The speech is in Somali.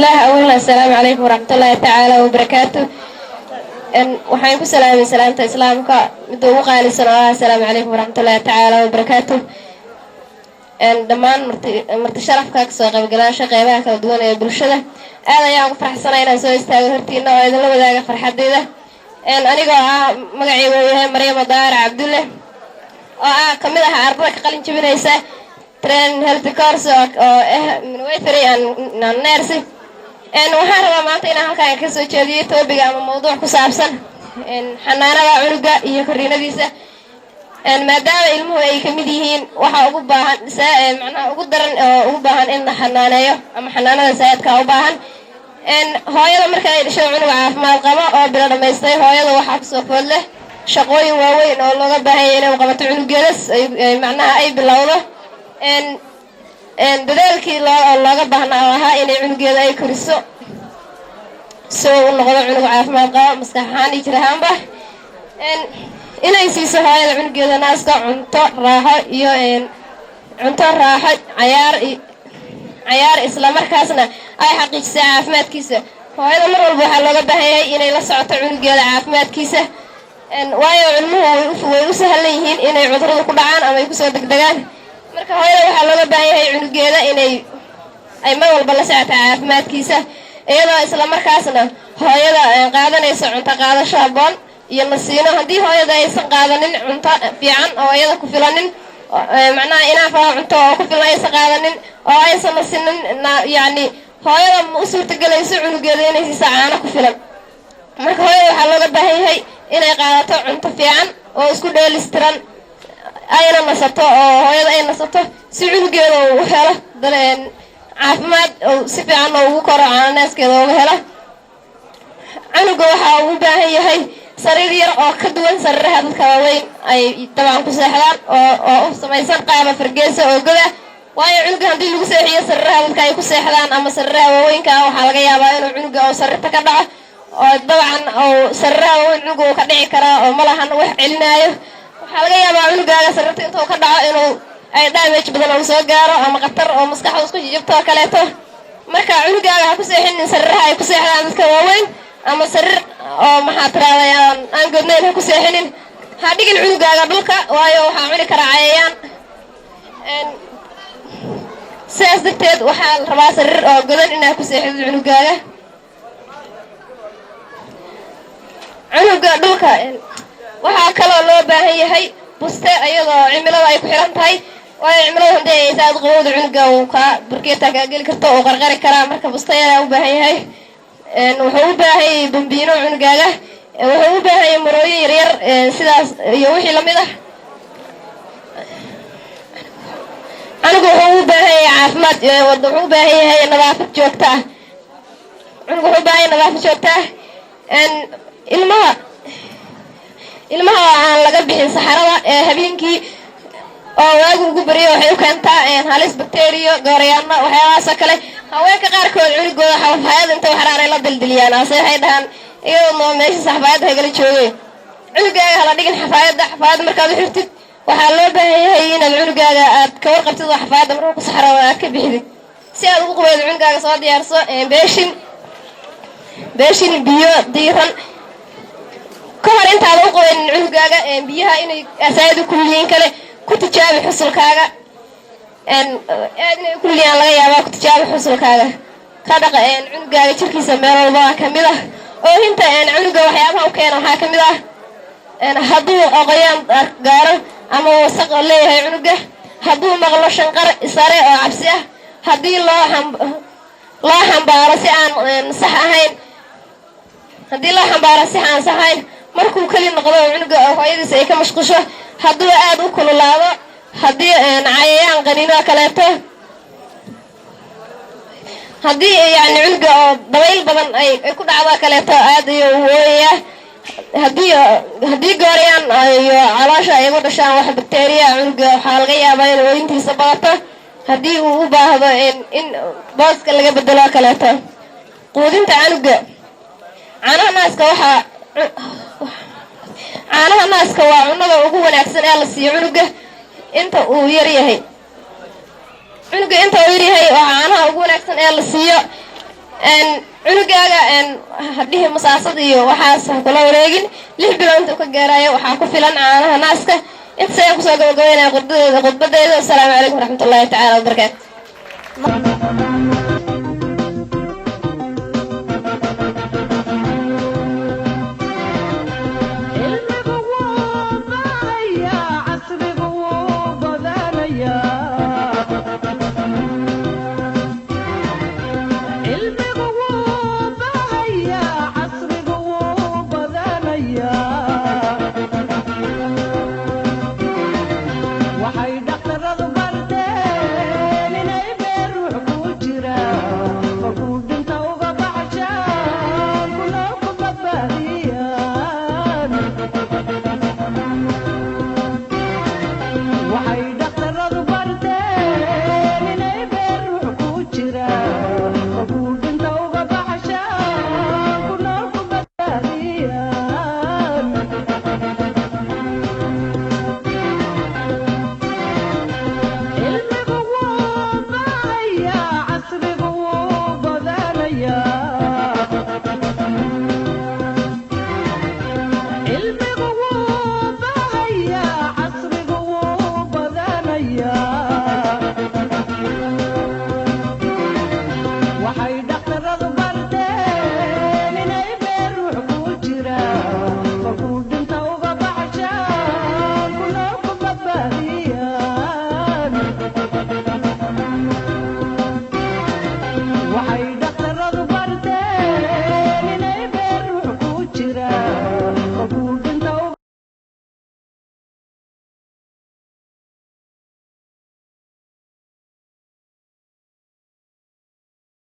الله. أولا السلام عليكم ورحمة الله تعالى وبركاته. waxaan ku salaamay salaamta islaamka mid ugu qaalisan oo assalaamu calaykum waraxmatullaahi tacaala wabarakaatuh. dhammaan marti sharafka ka soo qaybgalaasha qeybaha kala duwan ee bulshada aad ayaan ugu faraxsanahay inaan soo istaago hortiina oo idinla wadaaga farxadeyda. anigoo magacaygu yahay Maryama Daar Cabdulle oo kamid ah ardayda ka qalin jabinaysa training health course oo midwifery and nursing. waxaan rabaa maanta inaan halkaan ka soo jeediyo topiga ama mowduuc ku saabsan xanaanada cunuga iyo koriinadiisa. maadaama ilmuhu ay kamid yihiin waxa ugu baahan macnaha ugu daran oo ugu baahan in la xanaaneeyo ama xanaanada saadka u baahan. hooyada marka ay dhasho cunug caafimaad qaba oo bilo dhameystay hooyada waxa ku soo food leh shaqooyin waaweyn oo looga baahan yahay inay qabato cunugeeda ay macnaha ay bilowdo dadaalkii looga baahnaa ahaa inay cunugeeda ay koriso soo u noqdo cunug caafimaad qaba maskax ahaan iyo jir ahaanba. inay siiso hooyada cunugeeda naaska cunto raaxo iyo cayaar isla markaasna ay xaqiijiso caafimaadkiisa. hooyada mar walba waxaa looga baahan yahay inay la socoto cunugeeda caafimaadkiisa waayo ilmuhu way u sahlan yihiin inay cudurrada ku dhacaan ama ay kusoo degdegaan. marka hooyada waxaa looga baahan yahay cunugeeda inay mar walba la socoto caafimaadkiisa iyadoo isla markaasna hooyada qaadanayso cunto qaadasho habboon iyo nasiino. haddii hooyada aysan qaadanin cunto fiican oo iyada ku filanin macnaha inaaf cunto oo ku filan aysan qaadanin oo aysan nasinin yacni hooyada ma u suurtagelayso cunugeeda inay siiso caano ku filan. marka hooyada waxaa looga baahan yahay inay qaadato cunto fiican oo isku dheelistiran ayna nasato oo hooyada ay nasato si cunugeeda uu u helo caafimaad oo si fiican oo ugu koro caanaaskeeda uga helo. cunuga waxaa uu u baahan yahay sariir yar oo ka duwan sariiraha dadka waaweyn ay dabcan ku seexdaan oo u samaysan qaaba fargeesa oo goda waayo cunuga haddii lagu seexiyo sariiraha dadka ay ku seexdaan ama sariiraha waaweynka waxaa laga yaabaa inuu cunuga oo sariirta ka dhaco oo dabcan oo sariiraha waaweyn cunuga uu ka dhici karaa oo malahan wax celinaayo. waxaa laga yaabaa cunugaaga sariirta intuu ka dhaco inuu ay damage badan uu soo gaaro ama khatar oo maskaxda isku jijibto oo kaleeto. marka cunugaaga ha ku seexinin sariiraha ay ku seexdaan dadka waaweyn ama sariir oo maxaa tiraadayaan aan godnayn ha ku seexinin. ha dhigin cunugaaga dhulka waayo waxaa cuni karaa cayayaan. sidaas darteed waxaa la rabaa sariir oo godan inaad ku seexidid cunugaaga. cunuga dhulka waxaa kaloo loo baahan yahay buste iyadoo cimilada ay ku xiran tahay waayo cimilada haddii ay saad qabowda cunuga uu burkeeta kaa geli karto uu qarqari karaa. marka buste ayaa u baahan yahay. wuxuu u baahan yahay bambiino cunugaaga wuxuu u baahan yahay marooyin yaryar sidaas iyo wixii lamid ah. cunuga wuxuu u baahan yahay caafimaad wuxuu u baahan yahay nadaafad joogto ah. cunuga wuxuu u baahan yahay nadaafad joogto ah. ilmaha aan laga bixin saxarada habeenkii oo waagu ugu bariyo waxay u keentaa halis bacteria gooryaano waxyaabahaasoo kale. haweenka qaarkood cunugooda xafaayad inta waxraanay la dildiliyaan ase waxay dhahaan iyadoo meesha xafaayadda hagala joogay cunugaaga hala dhigin xafaayadda markaad u xirtid waxaa loo baahan yahay inaad cunugaaga aad ka warqabtid oo xafaayadda markuu ku saxrado aad ka bixidid si aad ugu qubaydo cunugaaga. soo diyaarso beeshin biyo diiran ka hor intaada u qubaynin cunugaaga biyaha inay asaayadu kulliyiin kale ku tijaabi xusulkaaga aad inay kulliyaan laga yaabaa ku tijaabi xusulkaaga ka dhaqa cunugaaga jirkiisa meel walba kamid ah. oohinta cunuga waxyaabaha u keena waxaa kamid ah hadduu qoyaan gaaro ama wasaq leeyahay cunuga hadduu maqlo shanqar sare oo cabsi ah haddii loo xambaaro si aan sax ahayn haddii loo xambaaro si aan sax ahayn markuu keli noqdo cunuga hooyadiisa ay ka mashqusho hadduu aad u kululaado haddii cayayaan qaniino kaleeto haddii yacni cunuga oo dabayl badan ay ku dhacdo kaleeto aad ayuu u ooyayaa. haddii goorayaan iyo caloosha ay ugu dhashaan wax bacteria cunuga waxaa laga yaabaa inuu ooyintiisa badato haddii uu u baahdo in booska laga bedelo kaleeto. quudinta canuga caanaha naaska waa cunnada ugu wanaagsan ee la siiyo cunuga inta uu yar yahay. cunuga inta uu yar yahay waa caanaha ugu wanaagsan ee la siiyo cunugaaga hadhihi masaasadiyo waxaas ha kula wareegin 6 bilood intuu ka gaarayo waxaa ku filan caanaha naaska inta sayaan kusoo gabagabeynaya khudbadeeda assalaamu calaykum waraxmatullaahi tacaala wabarakaatu Why